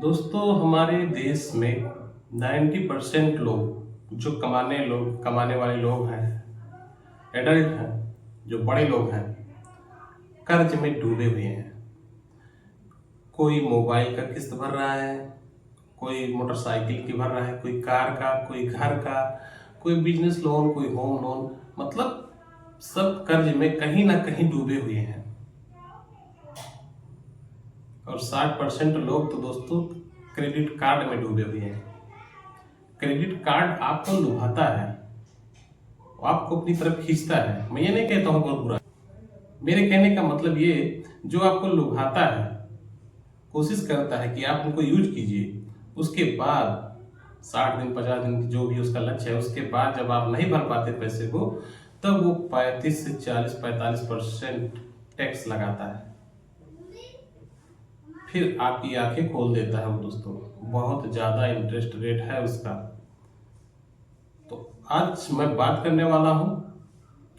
दोस्तों हमारे देश में 90% लोग जो कमाने वाले लोग हैं, एडल्ट हैं, जो बड़े लोग हैं, कर्ज में डूबे हुए हैं। कोई मोबाइल का किस्त भर रहा है, कोई मोटरसाइकिल की भर रहा है, कोई कार का, कोई घर का, कोई बिजनेस लोन, कोई होम लोन, मतलब सब कर्ज में कहीं ना कहीं डूबे हुए हैं। और 60% लोग तो दोस्तों क्रेडिट कार्ड में डूबे हुए हैं। क्रेडिट कार्ड आपको लुभाता है, वो आपको अपनी तरफ खींचता है। मैं ये नहीं कहता हूँ बहुत बुरा, मेरे कहने का मतलब ये, जो आपको लुभाता है, कोशिश करता है कि आप उनको यूज कीजिए। उसके बाद 60 दिन 50 दिन की जो भी उसका लक्ष्य है, उसके बाद जब आप नहीं भर पाते पैसे को, तब वो 35 से 40-45% टैक्स लगाता है। फिर आपकी आंखें खोल देता है वो दोस्तों, बहुत ज़्यादा इंटरेस्ट रेट है उसका। तो आज मैं बात करने वाला हूँ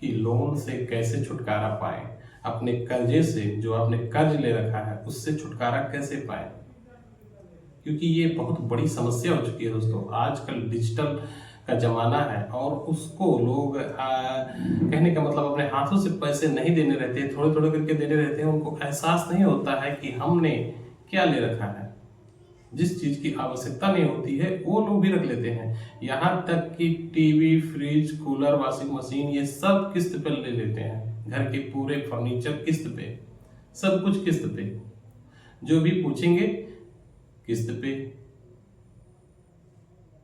कि लोन से कैसे छुटकारा पाए, अपने कर्जे से, जो आपने कर्ज ले रखा है उससे छुटकारा कैसे पाए। क्योंकि ये बहुत बड़ी समस्या हो चुकी है दोस्तों। आजकल डिजिटल का जमाना है और उसको लोग कहने का मतलब अपने हाथों से पैसे नहीं देने रहते, थोड़े थोड़े करके देने रहते हैं। उनको एहसास नहीं होता है कि हमने क्या ले रखा है। जिस चीज की आवश्यकता नहीं होती है वो लोग भी रख लेते हैं। यहाँ तक कि TV, fridge, cooler, washing machine, ये सब किस्त पे ले लेते हैं। घर के पूरे फर्नीचर किस्त पे, सब कुछ किस्त पे, जो भी पूछेंगे किस्त पे।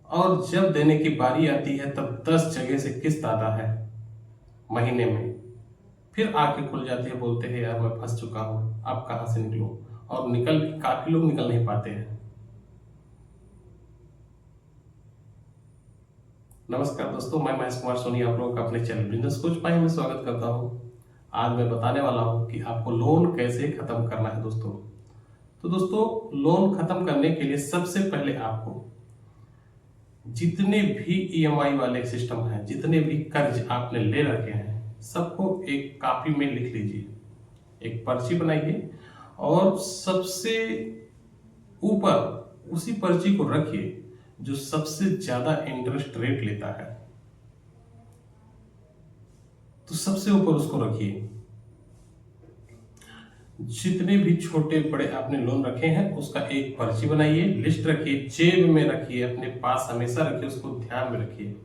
और जब देने की बारी आती है तब 10 जगह से किस्त आता है महीने में। फिर आंखें खुल जाती है, बोलते हैं यार मैं फंस चुका हूं, अब कहां से निकलूं। और काफी लोग निकल नहीं पाते हैं। नमस्कार दोस्तों, मैं महेश कुमार सोनी आप लोगों का अपने चैनल बिजनेस कोच पाई में स्वागत करता हूं। आज मैं बताने वाला हूं कि आपको लोन कैसे खत्म करना है दोस्तों। तो दोस्तों, लोन खत्म करने के लिए सबसे पहले आपको जितने भी ईएमआई वाले सिस्टम है, जितने भी कर्ज आपने ले रखे हैं, सबको एक कॉपी में लिख लीजिए, एक पर्ची बनाइए और सबसे ऊपर उसी पर्ची को रखिए जो सबसे ज्यादा इंटरेस्ट रेट लेता है। तो सबसे ऊपर उसको रखिए। जितने भी छोटे बड़े आपने लोन रखे हैं उसका एक पर्ची बनाइए, लिस्ट रखिए, जेब में रखिए, अपने पास हमेशा रखिए, उसको ध्यान में रखिए।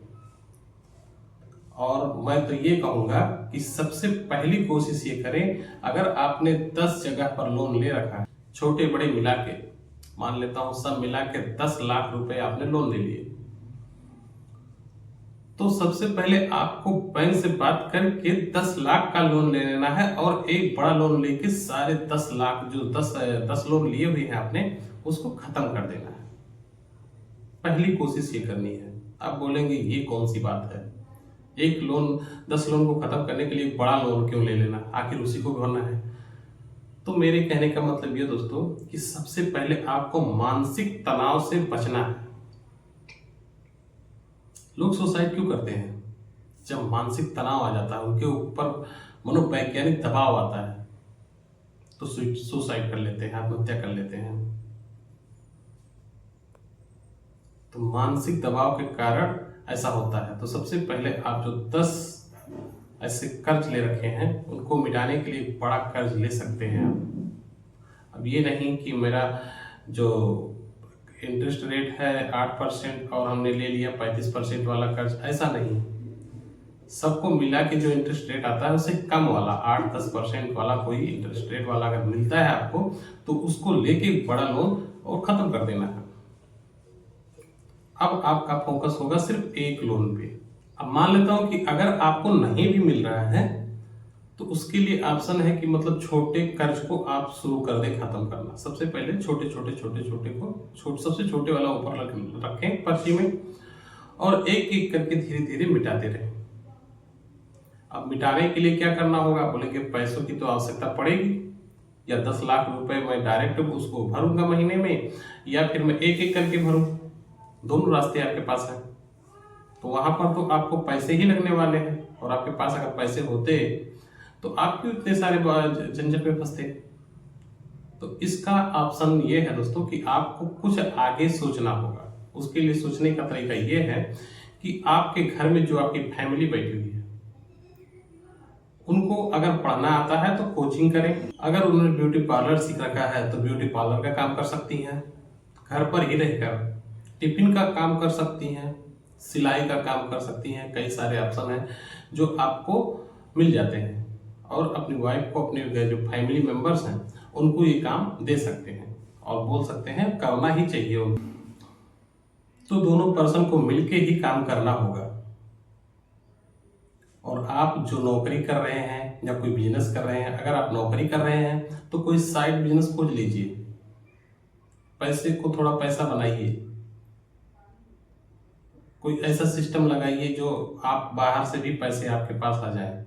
और मैं तो ये कहूंगा कि सबसे पहली कोशिश ये करें, अगर आपने 10 जगह पर लोन ले रखा है, छोटे बड़े मिला के, मान लेता हूं सब मिला के 10 लाख रुपए आपने लोन ले लिए, तो सबसे पहले आपको बैंक से बात करके 10 लाख का लोन ले लेना है और एक बड़ा लोन लेके सारे 10 लाख, जो 10 लोन लिए हुए हैं आपने, उसको खत्म कर देना है। पहली कोशिश ये करनी है। आप बोलेंगे ये कौन सी बात है, एक लोन 10 लोन को खत्म करने के लिए बड़ा लोन क्यों ले लेना, आखिर उसी को भरना है। तो मेरे कहने का मतलब ये दोस्तों कि सबसे पहले आपको मानसिक तनाव से बचना है। लोग सुसाइड क्यों करते हैं? जब मानसिक तनाव आ जाता है, उनके ऊपर मनोवैज्ञानिक दबाव आता है, तो सुसाइड कर लेते हैं, आत्महत्या कर लेते हैं। तो मानसिक दबाव के कारण ऐसा होता है। तो सबसे पहले आप जो 10 ऐसे कर्ज ले रखे हैं उनको मिटाने के लिए बड़ा कर्ज ले सकते हैं आप। अब ये नहीं कि मेरा जो इंटरेस्ट रेट है 8% और हमने ले लिया 35% वाला कर्ज, ऐसा नहीं। सबको मिला के जो इंटरेस्ट रेट आता है उससे कम वाला 8-10% वाला कोई इंटरेस्ट रेट वाला अगर मिलता है आपको, तो उसको लेके बड़ा लोन और खत्म कर देना है। अब आपका फोकस होगा सिर्फ एक लोन पे। अब मान लेता हूं कि अगर आपको नहीं भी मिल रहा है तो उसके लिए ऑप्शन है कि मतलब छोटे कर्ज को आप शुरू कर दें खत्म करना। सबसे पहले छोटे छोटे को सबसे छोटे वाला ऊपर रखें पर्ची में और एक एक करके धीरे धीरे मिटाते रहें। अब मिटाने के लिए क्या करना होगा, बोलेंगे पैसों की तो आवश्यकता पड़ेगी, या 10 लाख रुपए मैं डायरेक्ट उसको भरूंगा महीने में, या फिर मैं एक एक करके भरूं। दोनों रास्ते आपके पास हैं। तो वहां पर तो आपको पैसे ही लगने वाले हैं, और आपके पास अगर पैसे होते तो आप क्यों इतने सारे झंझट में फंसते। तो इसका ऑप्शन ये है दोस्तों कि आपको कुछ आगे सोचना होगा। उसके लिए सोचने का तरीका ये है कि आपके घर में जो आपकी फैमिली बैठी हुई है, उनको अगर पढ़ना आता है तो कोचिंग करें। अगर उन्होंने ब्यूटी पार्लर सीख रखा है तो ब्यूटी पार्लर का काम कर सकती हैं। घर पर ही रहकर टिफिन का काम कर सकती हैं, सिलाई का काम कर सकती हैं। कई सारे ऑप्शन हैं जो आपको मिल जाते हैं, और अपनी वाइफ को, अपने जो फैमिली मेंबर्स हैं उनको ये काम दे सकते हैं और बोल सकते हैं करना ही चाहिए। तो दोनों पर्सन को मिलके ही काम करना होगा। और आप जो नौकरी कर रहे हैं या कोई बिजनेस कर रहे हैं, अगर आप नौकरी कर रहे हैं तो कोई साइड बिजनेस खोज लीजिए, पैसे को थोड़ा पैसा बनाइए। कोई ऐसा सिस्टम लगाइए जो आप बाहर से भी पैसे आपके पास आ जाए।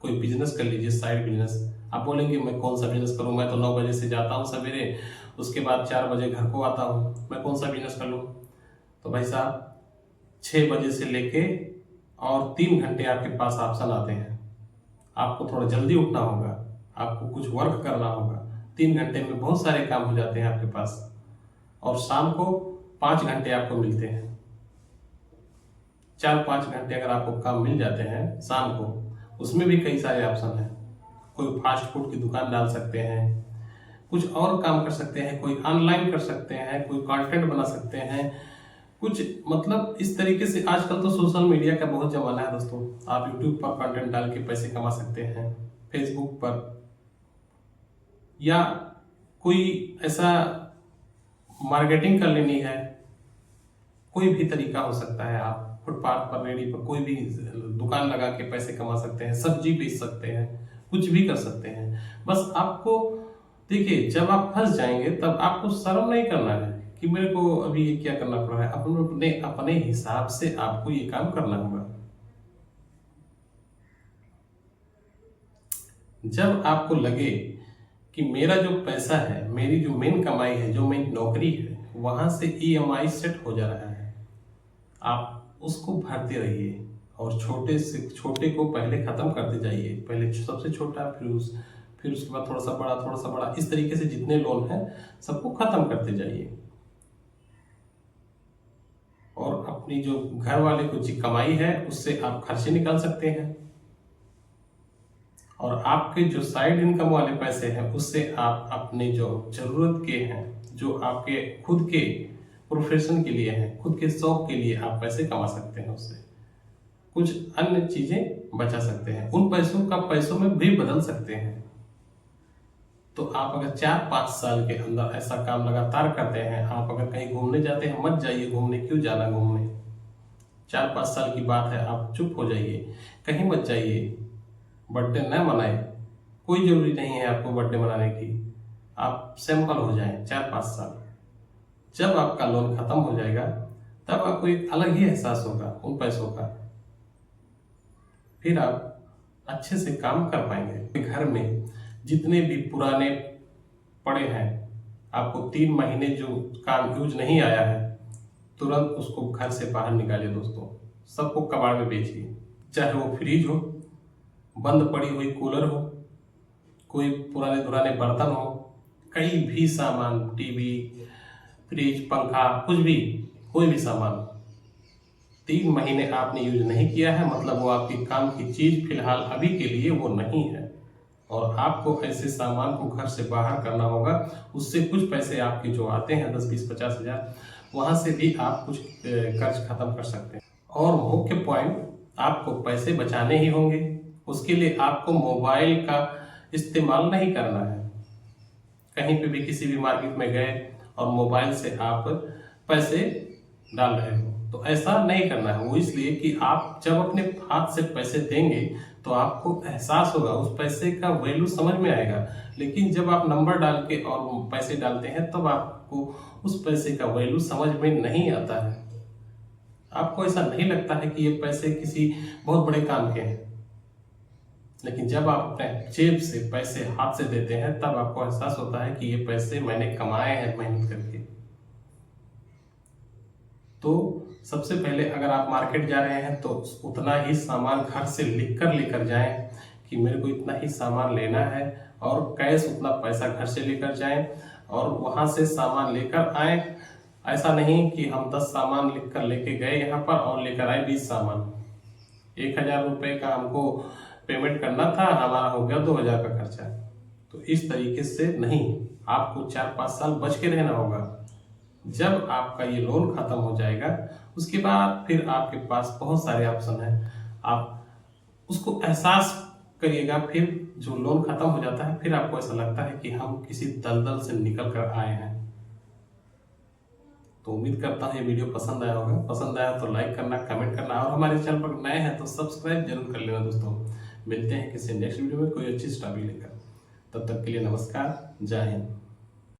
कोई बिजनेस कर लीजिए, साइड बिजनेस। आप बोलेंगे मैं कौन सा बिजनेस करूं, मैं तो 9 बजे से जाता हूं सवेरे, उसके बाद 4 बजे घर को आता हूं, मैं कौन सा बिजनेस कर लूं। तो भाई साहब 6 बजे से लेके और 3 घंटे आपके पास ऑप्शन आते हैं। आपको थोड़ा जल्दी उठना होगा, आपको कुछ वर्क करना होगा। 3 घंटे में बहुत सारे काम हो जाते हैं आपके पास, और शाम को 5 घंटे आपको मिलते हैं। 4-5 घंटे अगर आपको काम मिल जाते हैं शाम को, उसमें भी कई सारे ऑप्शन हैं। कोई फास्ट फूड की दुकान डाल सकते हैं, कुछ और काम कर सकते हैं, कोई ऑनलाइन कर सकते हैं, कोई कंटेंट बना सकते हैं, कुछ मतलब इस तरीके से। आजकल तो सोशल मीडिया का बहुत जमाना है दोस्तों। आप यूट्यूब पर कंटेंट डाल के पैसे कमा सकते हैं, फेसबुक पर, या कोई ऐसा मार्केटिंग कर लेनी है, कोई भी तरीका हो सकता है। आप फुटपाथ पर, रेडी पर कोई भी दुकान लगा के पैसे कमा सकते हैं, सब्जी बेच सकते हैं, कुछ भी कर सकते हैं। बस आपको देखिए, जब आप फंस जाएंगे तब आपको शर्म नहीं करना है कि मेरे को अभी ये क्या करना पड़ रहा है। अपने अपने हिसाब से आपको ये काम करना होगा। जब आपको लगे कि मेरा जो पैसा है, मेरी जो मेन कमाई है, जो मेरी नौकरी है, वहां से ईएमआई सेट हो जा रहा है, आप उसको भरते रहिए। और छोटे से छोटे को पहले खत्म करते जाइए। पहले सबसे छोटा, फिर उसके बाद थोड़ा सा बड़ा, थोड़ा सा बड़ा, इस तरीके से जितने लोन हैं सबको खत्म करते जाइए। और अपनी जो घर वाले को जी कमाई है उससे आप खर्चे निकाल सकते हैं, और आपके जो साइड इनकम वाले पैसे हैं उससे आप अपने जो जरूरत के हैं, जो आपके खुद के प्रोफेशन के लिए हैं, खुद के शौक के लिए आप पैसे कमा सकते हैं। उससे कुछ अन्य चीजें बचा सकते हैं, उन पैसों का पैसों में भी बदल सकते हैं। तो आप अगर 4-5 साल के अंदर ऐसा काम लगातार करते हैं, आप अगर कहीं घूमने जाते हैं, मत जाइए घूमने, क्यों जाना घूमने। 4-5 साल की बात है, आप चुप हो जाइए, कहीं मत जाइए। बर्थडे न मनाए, कोई जरूरी नहीं है आपको बर्थडे मनाने की। आप सिंपल हो जाएं 4-5 साल। जब आपका लोन खत्म हो जाएगा तब आपको एक अलग ही एहसास होगा उन पैसों का। फिर आप अच्छे से काम कर पाएंगे। घर में जितने भी पुराने पड़े हैं, आपको 3 महीने जो काम यूज नहीं आया है, तुरंत उसको घर से बाहर निकालिए दोस्तों। सबको कबाड़ में बेचिए। चाहे वो फ्रिज हो, बंद पड़ी हुई कूलर हो, कोई पुराने पुराने बर्तन हो, कई भी सामान, टीवी, फ्रिज, पंखा, कुछ भी, कोई भी सामान 3 महीने आपने यूज नहीं किया है, मतलब वो आपकी काम की चीज फिलहाल अभी के लिए वो नहीं है। और आपको ऐसे सामान को घर से बाहर करना होगा। उससे कुछ पैसे आपके जो आते हैं 10-20-50 हजार, वहां से भी आप कुछ कर्ज खत्म कर सकते हैं। और मुख्य पॉइंट, आपको पैसे बचाने ही होंगे। उसके लिए आपको मोबाइल का इस्तेमाल नहीं करना है। कहीं पे भी किसी भी मार्केट में गए और मोबाइल से आप पैसे डाल रहे हो, तो ऐसा नहीं करना है। वो इसलिए कि आप जब अपने हाथ से पैसे देंगे तो आपको एहसास होगा, उस पैसे का वैल्यू समझ में आएगा। लेकिन जब आप नंबर डाल के और पैसे डालते हैं तब आपको उस पैसे का वैल्यू समझ में नहीं आता है। आपको ऐसा नहीं लगता है कि ये पैसे किसी बहुत बड़े काम के हैं। लेकिन जब आप अपने जेब से पैसे हाथ से देते हैं तब आपको एहसास होता है कि ये पैसे मैंने कमाए हैं मेहनत करके। तो सबसे पहले अगर आप मार्केट जा रहे हैं तो उतना ही सामान घर से लिख कर लेकर जाएं कि मेरे को इतना ही सामान लेना है और कैश उतना पैसा घर से लेकर जाएं और वहां से सामान लेकर आए। ऐसा नहीं कि हम 10 सामान लिख कर लेके गए यहाँ पर और लेकर आए 20 सामान। 1,000 रुपये का हमको पेमेंट करना था, हमारा हो गया 2,000 का खर्चा। तो इस तरीके से नहीं, आपको 4-5 साल बच के रहना होगा। जब आपका ये लोन खत्म हो जाएगा उसके बाद फिर आपके पास बहुत सारे ऑप्शन हैं, आप उसको एहसास करिएगा। फिर जो लोन खत्म हो जाता है फिर आपको ऐसा लगता है कि हम किसी दलदल से निकल कर आए हैं। तो उम्मीद करता हूँ ये वीडियो पसंद आया होगा। पसंद आया तो लाइक करना, कमेंट करना और हमारे चैनल पर नए हैं तो सब्सक्राइब जरूर कर लेना दोस्तों। मिलते हैं किसी नेक्स्ट वीडियो में कोई अच्छी टॉपिक लेकर। तब तक के लिए नमस्कार, जय हिंद।